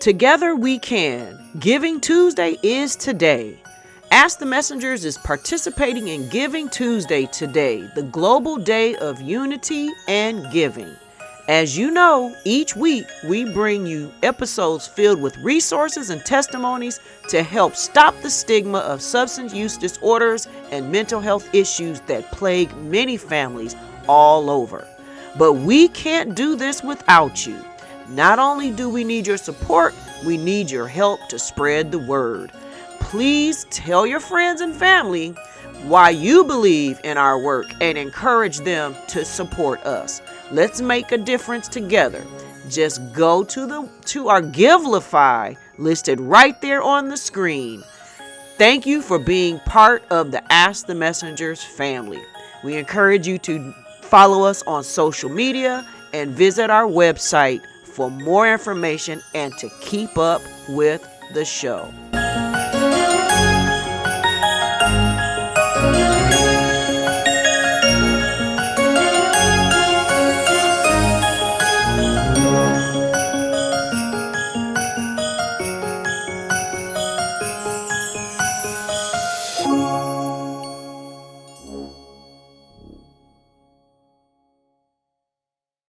Together we can. Giving Tuesday is today. Ask the Messengers is participating in Giving Tuesday today, the global day of unity and giving. As you know, each week we bring you episodes filled with resources and testimonies to help stop the stigma of substance use disorders and mental health issues that plague many families all over. But we can't do this without you. Not only do we need your support, we need your help to spread the word. Please tell your friends and family why you believe in our work and encourage them to support us. Let's make a difference together. Just go to our Givelify listed right there on the screen. Thank you for being part of the Ask the Messengers family. We encourage you to follow us on social media and visit our website for more information and to keep up with the show.